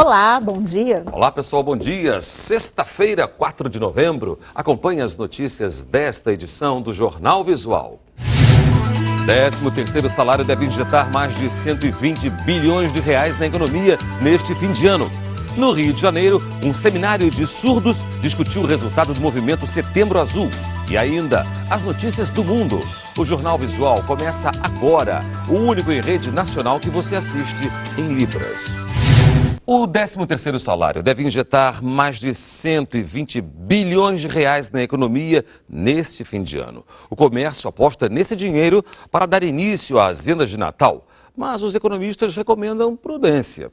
Olá, bom dia. Olá pessoal, bom dia. Sexta-feira, 4 de novembro. Acompanhe as notícias desta edição do Jornal Visual. 13º salário deve injetar mais de 120 bilhões de reais na economia neste fim de ano. No Rio de Janeiro, um seminário de surdos discutiu o resultado do movimento Setembro Azul. E ainda, as notícias do mundo. O Jornal Visual começa agora, o único em rede nacional que você assiste em Libras. O 13º salário deve injetar mais de 120 bilhões de reais na economia neste fim de ano. O comércio aposta nesse dinheiro para dar início às vendas de Natal, mas os economistas recomendam prudência.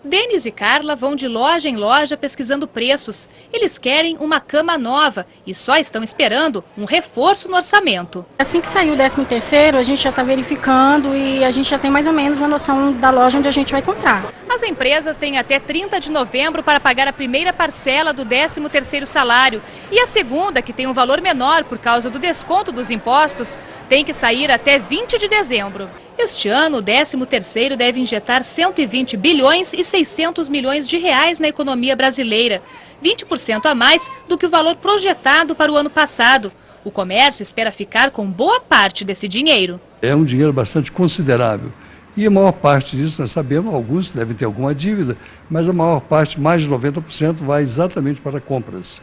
Denis e Carla vão de loja em loja pesquisando preços. Eles querem uma cama nova e só estão esperando um reforço no orçamento. Assim que sair o 13º, a gente já está verificando e a gente já tem mais ou menos uma noção da loja onde a gente vai comprar. As empresas têm até 30 de novembro para pagar a primeira parcela do 13º salário. E a segunda, que tem um valor menor por causa do desconto dos impostos, tem que sair até 20 de dezembro. Este ano, o 13º deve injetar 120 bilhões e 600 milhões de reais na economia brasileira, 20% a mais do que o valor projetado para o ano passado. O comércio espera ficar com boa parte desse dinheiro. É um dinheiro bastante considerável. E a maior parte disso, nós sabemos, alguns devem ter alguma dívida, mas a maior parte, mais de 90%, vai exatamente para compras.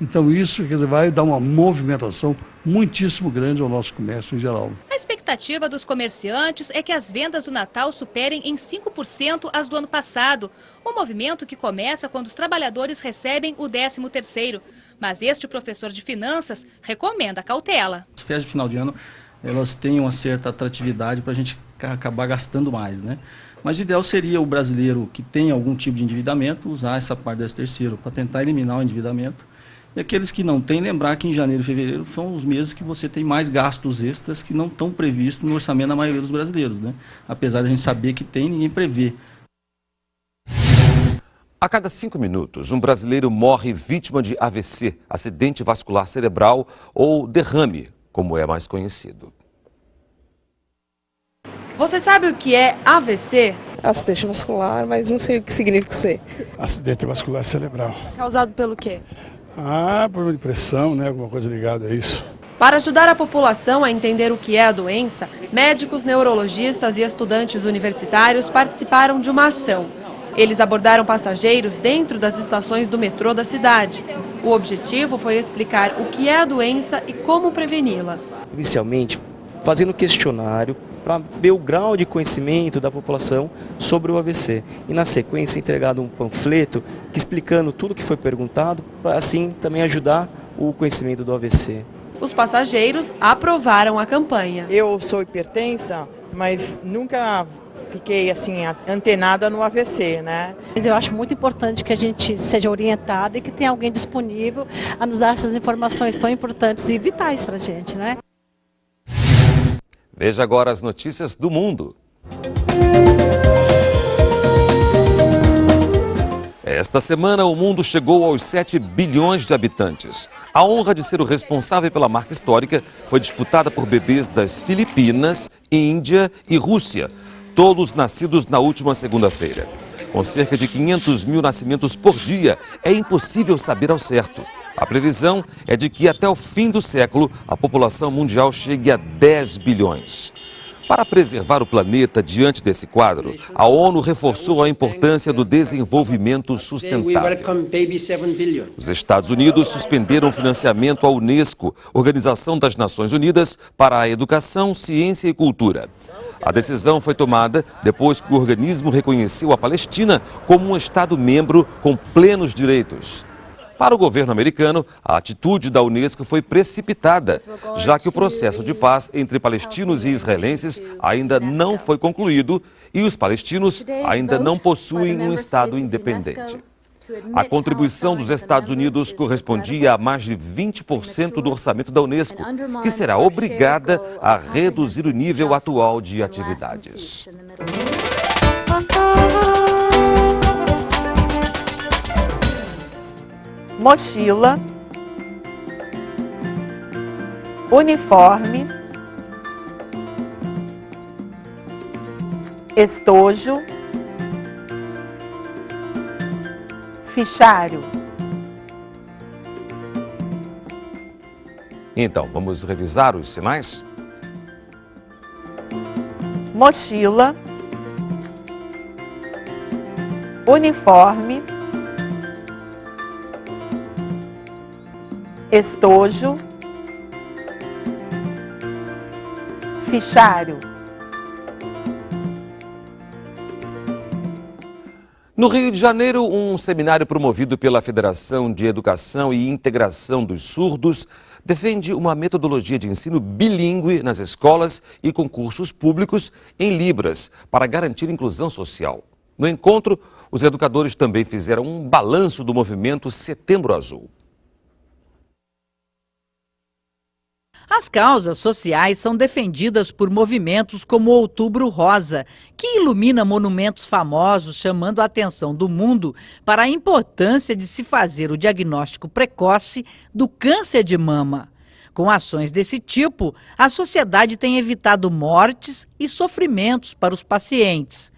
Então isso quer dizer, vai dar uma movimentação muitíssimo grande ao nosso comércio em geral. A expectativa dos comerciantes é que as vendas do Natal superem em 5% as do ano passado. Um movimento que começa quando os trabalhadores recebem o 13º. Mas este professor de finanças recomenda cautela. As festas de final de ano, elas têm uma certa atratividade para a gente acabar gastando mais, né? Mas o ideal seria o brasileiro que tem algum tipo de endividamento usar essa parte do 13º para tentar eliminar o endividamento. E aqueles que não têm, lembrar que em janeiro e fevereiro são os meses que você tem mais gastos extras que não estão previstos no orçamento da maioria dos brasileiros, né? Apesar de a gente saber que tem, ninguém prevê. A cada 5 minutos, um brasileiro morre vítima de AVC, acidente vascular cerebral ou derrame, como é mais conhecido. Você sabe o que é AVC? Acidente vascular, mas não sei o que significa ser. Acidente vascular cerebral. Causado pelo quê? Por uma depressão, né? Alguma coisa ligada a isso. Para ajudar a população a entender o que é a doença, médicos, neurologistas e estudantes universitários participaram de uma ação. Eles abordaram passageiros dentro das estações do metrô da cidade. O objetivo foi explicar o que é a doença e como preveni-la. Inicialmente, fazendo questionário para ver o grau de conhecimento da população sobre o AVC. E na sequência, entregado um panfleto explicando tudo o que foi perguntado, para assim também ajudar o conhecimento do AVC. Os passageiros aprovaram a campanha. Eu sou hipertensa, mas nunca fiquei assim antenada no AVC, né? Mas eu acho muito importante que a gente seja orientado e que tenha alguém disponível a nos dar essas informações tão importantes e vitais para a gente, né? Veja agora as notícias do mundo. Esta semana, o mundo chegou aos 7 bilhões de habitantes. A honra de ser o responsável pela marca histórica foi disputada por bebês das Filipinas, Índia e Rússia, todos nascidos na última segunda-feira. Com cerca de 500 mil nascimentos por dia, é impossível saber ao certo. A previsão é de que até o fim do século a população mundial chegue a 10 bilhões. Para preservar o planeta diante desse quadro, a ONU reforçou a importância do desenvolvimento sustentável. Os Estados Unidos suspenderam o financiamento à Unesco, Organização das Nações Unidas, para a Educação, Ciência e Cultura. A decisão foi tomada depois que o organismo reconheceu a Palestina como um Estado-membro com plenos direitos. Para o governo americano, a atitude da Unesco foi precipitada, já que o processo de paz entre palestinos e israelenses ainda não foi concluído e os palestinos ainda não possuem um Estado independente. A contribuição dos Estados Unidos correspondia a mais de 20% do orçamento da Unesco, que será obrigada a reduzir o nível atual de atividades. Mochila, uniforme, estojo, fichário, Então, vamos revisar os sinais? mochila, uniforme, estojo, fichário. No Rio de Janeiro, um seminário promovido pela Federação de Educação e Integração dos Surdos defende uma metodologia de ensino bilíngue nas escolas e concursos públicos em Libras para garantir inclusão social. No encontro, os educadores também fizeram um balanço do movimento Setembro Azul. As causas sociais são defendidas por movimentos como o Outubro Rosa, que ilumina monumentos famosos, chamando a atenção do mundo para a importância de se fazer o diagnóstico precoce do câncer de mama. Com ações desse tipo, a sociedade tem evitado mortes e sofrimentos para os pacientes.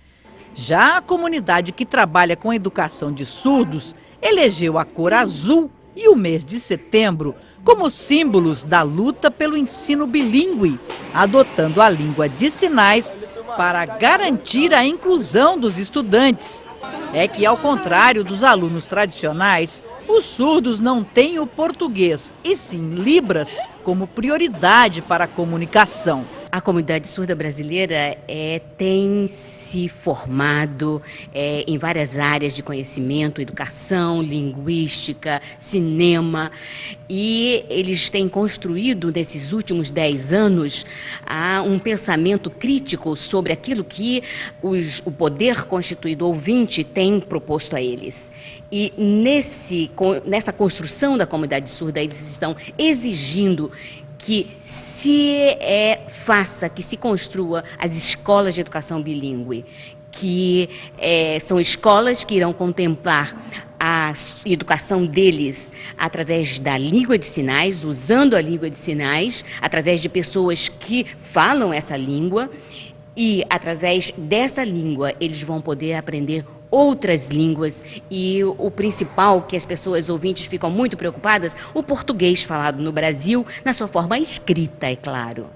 Já a comunidade que trabalha com a educação de surdos elegeu a cor azul e o mês de setembro como símbolos da luta pelo ensino bilíngue, adotando a língua de sinais para garantir a inclusão dos estudantes. É que, ao contrário dos alunos tradicionais, os surdos não têm o português, e sim Libras, como prioridade para a comunicação. A comunidade surda brasileira tem se formado em várias áreas de conhecimento, educação, linguística, cinema, e eles têm construído nesses últimos 10 anos um pensamento crítico sobre aquilo que o poder constituído ouvinte tem proposto a eles. E nessa construção da comunidade surda, eles estão exigindo que se construa as escolas de educação bilíngue, que são escolas que irão contemplar a educação deles através da língua de sinais, usando a língua de sinais, através de pessoas que falam essa língua, e através dessa língua eles vão poder aprender outras línguas e o principal, que as pessoas ouvintes ficam muito preocupadas, o português falado no Brasil, na sua forma escrita, é claro.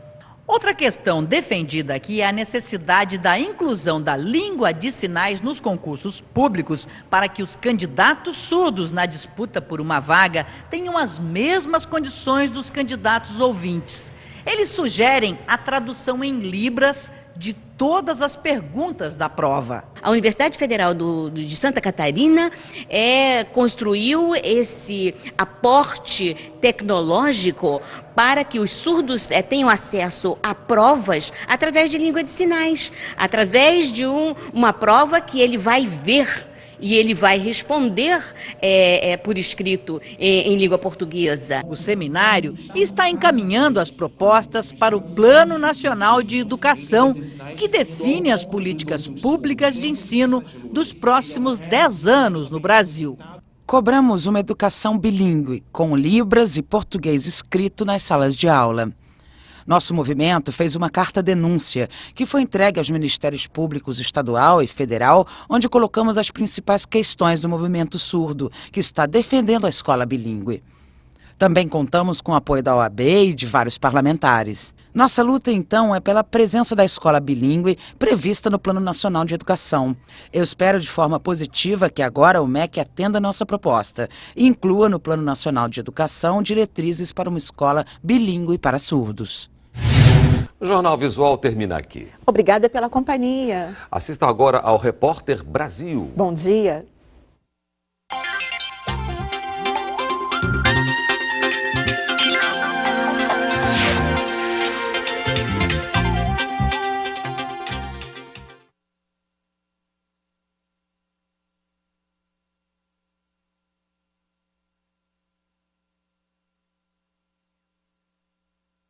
Outra questão defendida aqui é a necessidade da inclusão da língua de sinais nos concursos públicos para que os candidatos surdos na disputa por uma vaga tenham as mesmas condições dos candidatos ouvintes. Eles sugerem a tradução em Libras de todas as perguntas da prova. A Universidade Federal de Santa Catarina construiu esse aporte tecnológico para que os surdos tenham acesso a provas através de língua de sinais, através de uma prova que ele vai ver e ele vai responder por escrito em língua portuguesa. O seminário está encaminhando as propostas para o Plano Nacional de Educação, que define as políticas públicas de ensino dos próximos 10 anos no Brasil. Cobramos uma educação bilíngue, com Libras e português escrito nas salas de aula. Nosso movimento fez uma carta-denúncia, que foi entregue aos Ministérios Públicos Estadual e Federal, onde colocamos as principais questões do movimento surdo, que está defendendo a escola bilíngue. Também contamos com o apoio da OAB e de vários parlamentares. Nossa luta, então, é pela presença da escola bilíngue prevista no Plano Nacional de Educação. Eu espero de forma positiva que agora o MEC atenda a nossa proposta e inclua no Plano Nacional de Educação diretrizes para uma escola bilíngue para surdos. O Jornal Visual termina aqui. Obrigada pela companhia. Assista agora ao Repórter Brasil. Bom dia.